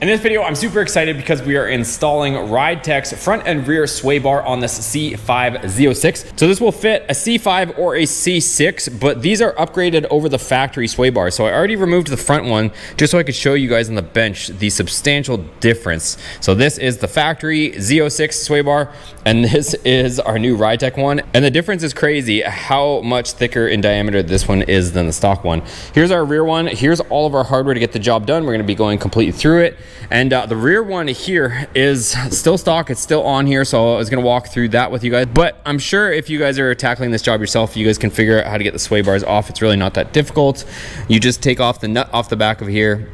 In this video, I'm super excited because we are installing Ridetech's front and rear sway bar on this C5 Z06. So this will fit a C5 or a C6, but these are upgraded over the factory sway bar. So I already removed the front one just so I could show you guys on the bench the substantial difference. So this is the factory Z06 sway bar, and this is our new Ridetech one. And the difference is crazy how much thicker in diameter this one is than the stock one. Here's our rear one. Here's all of our hardware to get the job done. We're gonna be going completely through it. And the rear one here is still stock. It's still on here, so I was gonna walk through that with you guys. But I'm sure if you guys are tackling this job yourself, you guys can figure out how to get the sway bars off. It's really not that difficult. You just take off the nut off the back of here.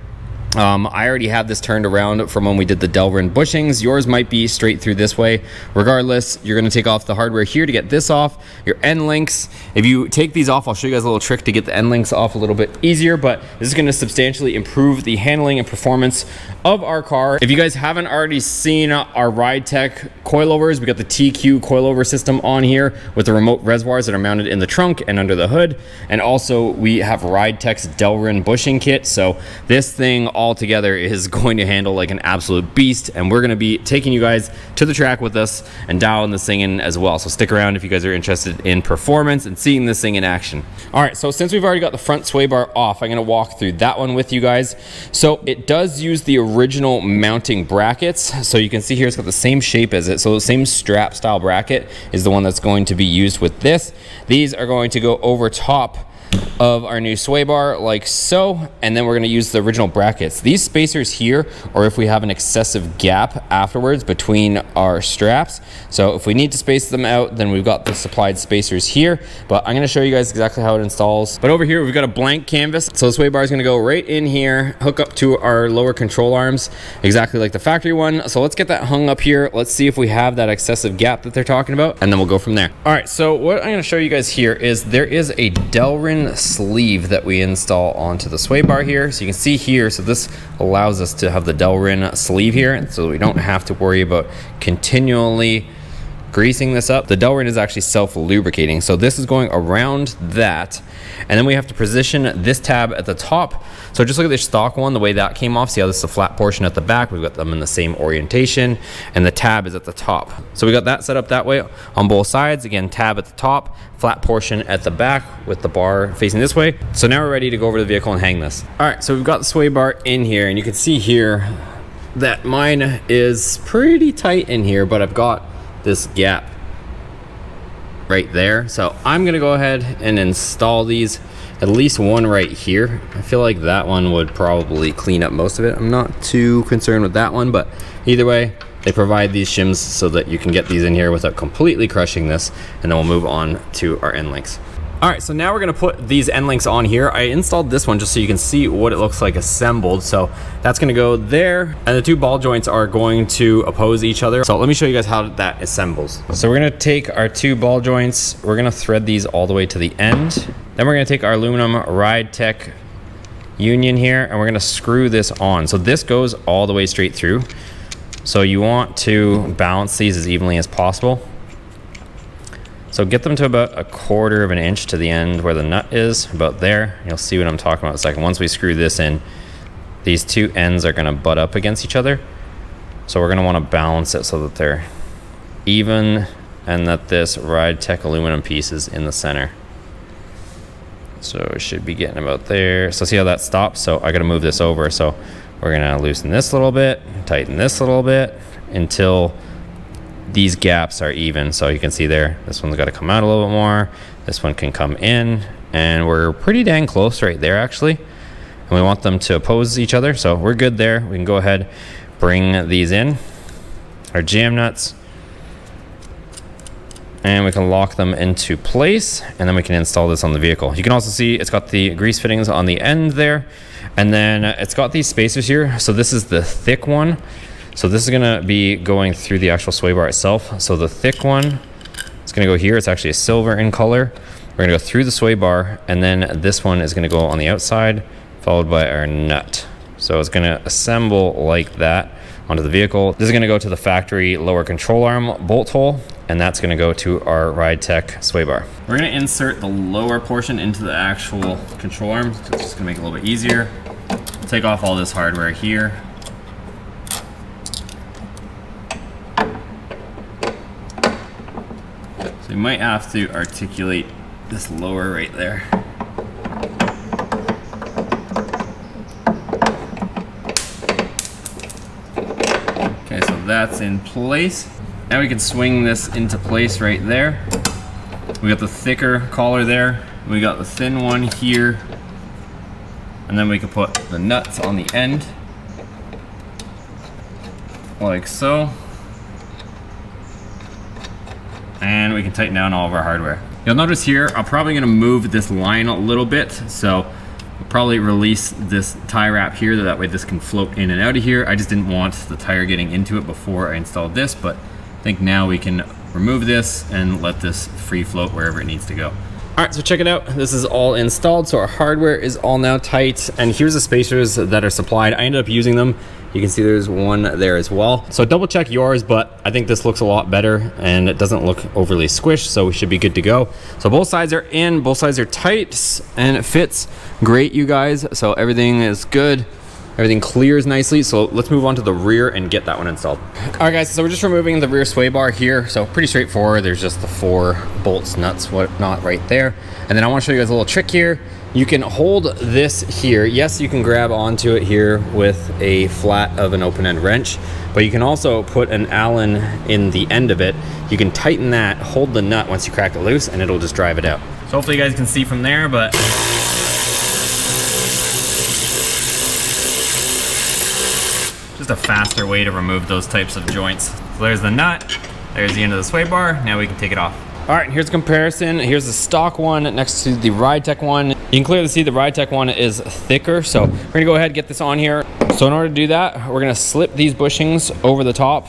I already have this turned around from when we did the Delrin bushings. Yours might be straight through this way. Regardless, you're gonna take off the hardware here to get this off. Your end links, if you take these off, I'll show you guys a little trick to get the end links off a little bit easier, but this is gonna substantially improve the handling and performance of our car. If you guys haven't already seen our Ridetech coilovers, we got the TQ coilover system on here with the remote reservoirs that are mounted in the trunk and under the hood. And also we have Ridetech's Delrin bushing kit. So this thing all together is going to handle like an absolute beast, and we're going to be taking you guys to the track with us and dialing this thing in as well. So stick around if you guys are interested in performance and seeing this thing in action. All right, so since we've already got the front sway bar off, I'm going to walk through that one with you guys. So it does use the original mounting brackets. So you can see here it's got the same shape as it. So the same strap style bracket is the one that's going to be used with this. These are going to go over top of our new sway bar like so, and then we're going to use the original brackets. These spacers here, or if we have an excessive gap afterwards between our straps, so if we need to space them out, then we've got the supplied spacers here, but I'm going to show you guys exactly how it installs. But over here we've got a blank canvas, so the sway bar is going to go right in here, hook up to our lower control arms exactly like the factory one. So let's get that hung up here. Let's see if we have that excessive gap that they're talking about, and then we'll go from there. All right, so what I'm going to show you guys here is there is a Delrin sleeve that we install onto the sway bar here. So you can see here, so this allows us to have the Delrin sleeve here, so we don't have to worry about continually greasing this up. The Delrin is actually self-lubricating, so this is going around that, and then we have to position this tab at the top. So just look at this stock one, the way that came off. See how this is a flat portion at the back? We've got them in the same orientation, and the tab is at the top. So we got that set up that way on both sides. Again, tab at the top, flat portion at the back with the bar facing this way. So now we're ready to go over to the vehicle and hang this. All right, so we've got the sway bar in here, and you can see here that mine is pretty tight in here, but I've got this gap right there. So I'm gonna go ahead and install these, at least one right here. I feel like that one would probably clean up most of it. I'm not too concerned with that one, but either way, they provide these shims so that you can get these in here without completely crushing this, and then we'll move on to our end links. All right, so now we're gonna put these end links on here. I installed this one just so you can see what it looks like assembled. So that's gonna go there, and the two ball joints are going to oppose each other. So let me show you guys how that assembles. So we're gonna take our two ball joints, we're gonna thread these all the way to the end. Then we're gonna take our aluminum Ridetech union here, and we're gonna screw this on. So this goes all the way straight through. So you want to balance these as evenly as possible. So get them to about 1/4 of an inch to the end where the nut is, about there. You'll see what I'm talking about in a second. Once we screw this in, these two ends are gonna butt up against each other. So we're gonna wanna balance it so that they're even and that this Ridetech aluminum piece is in the center. So it should be getting about there. So see how that stops? So I gotta move this over. So we're gonna loosen this a little bit, tighten this a little bit until these gaps are even. So you can see there, this one's got to come out a little bit more, this one can come in, and we're pretty dang close right there actually, and we want them to oppose each other. So we're good there. We can go ahead, bring these in, our jam nuts, and we can lock them into place, and then we can install this on the vehicle. You can also see it's got the grease fittings on the end there, and then it's got these spacers here. So this is the thick one. So this is gonna be going through the actual sway bar itself. So the thick one is gonna go here. It's actually a silver in color. We're gonna go through the sway bar, and then this one is gonna go on the outside, followed by our nut. So it's gonna assemble like that onto the vehicle. This is gonna go to the factory lower control arm bolt hole, and that's gonna go to our Ridetech sway bar. We're gonna insert the lower portion into the actual control arm. It's just gonna make it a little bit easier. We'll take off all this hardware here. We might have to articulate this lower right there. Okay, so that's in place. Now we can swing this into place right there. We got the thicker collar there. We got the thin one here. And then we can put the nuts on the end. Like so. And we can tighten down all of our hardware. You'll notice here, I'm probably gonna move this line a little bit. So we'll probably release this tie wrap here, that way this can float in and out of here. I just didn't want the tire getting into it before I installed this, but I think now we can remove this and let this free float wherever it needs to go. All right, so check it out. This is all installed, so our hardware is all now tight, and here's the spacers that are supplied. I ended up using them. You can see there's one there as well. So double check yours, but I think this looks a lot better and it doesn't look overly squished, so we should be good to go. So both sides are in, both sides are tight, and it fits great, you guys. So everything is good. Everything clears nicely, so let's move on to the rear and get that one installed. All right, guys, so we're just removing the rear sway bar here. So pretty straightforward. There's just the 4 bolts, nuts, whatnot right there. And then I want to show you guys a little trick here. You can hold this here. Yes, you can grab onto it here with a flat of an open-end wrench, but you can also put an Allen in the end of it. You can tighten that, hold the nut once you crack it loose, and it'll just drive it out. So hopefully you guys can see from there, but just a faster way to remove those types of joints. So there's the nut, there's the end of the sway bar, now we can take it off. All right, here's a comparison. Here's the stock one next to the Ridetech one. You can clearly see the Ridetech one is thicker, so we're gonna go ahead and get this on here. So in order to do that, we're gonna slip these bushings over the top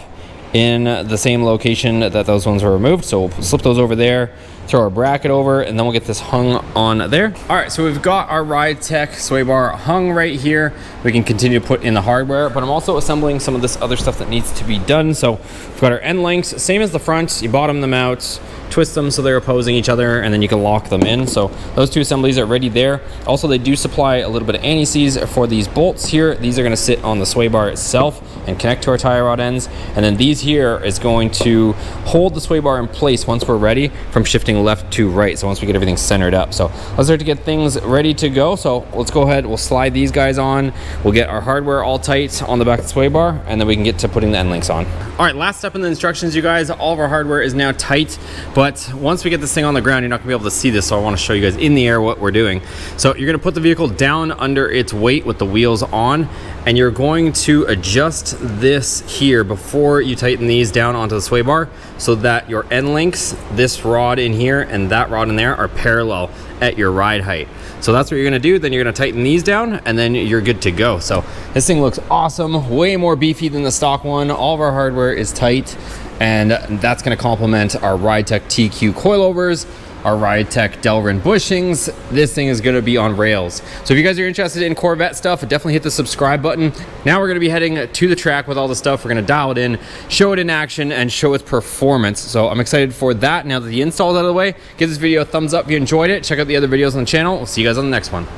in the same location that those ones were removed. So we'll slip those over there, throw our bracket over, and then we'll get this hung on there. All right, so we've got our Ridetech sway bar hung right here. We can continue to put in the hardware, but I'm also assembling some of this other stuff that needs to be done. So we've got our end links, same as the front. You bottom them out, twist them so they're opposing each other, and then you can lock them in. So those 2 assemblies are ready there. Also, they do supply a little bit of anti-seize for these bolts here. These are gonna sit on the sway bar itself and connect to our tie rod ends. And then these here is going to hold the sway bar in place once we're ready from shifting left to right. So once we get everything centered up. So let's start to get things ready to go. So let's go ahead, we'll slide these guys on. We'll get our hardware all tight on the back of the sway bar, and then we can get to putting the end links on. All right, last step in the instructions, you guys. All of our hardware is now tight, but once we get this thing on the ground, you're not gonna be able to see this, so I wanna show you guys in the air what we're doing. So you're gonna put the vehicle down under its weight with the wheels on, and you're going to adjust this here before you tighten these down onto the sway bar so that your end links, this rod in here and that rod in there, are parallel at your ride height. So that's what you're gonna do. Then you're gonna tighten these down, and then you're good to go. So this thing looks awesome, way more beefy than the stock one. All of our hardware is tight, and that's gonna complement our Ridetech TQ coilovers, our Ridetech Delrin bushings. This thing is gonna be on rails. So if you guys are interested in Corvette stuff, definitely hit the subscribe button. Now we're gonna be heading to the track with all the stuff. We're gonna dial it in, show it in action, and show its performance. So I'm excited for that. Now that the install's out of the way, give this video a thumbs up if you enjoyed it. Check out the other videos on the channel. We'll see you guys on the next one.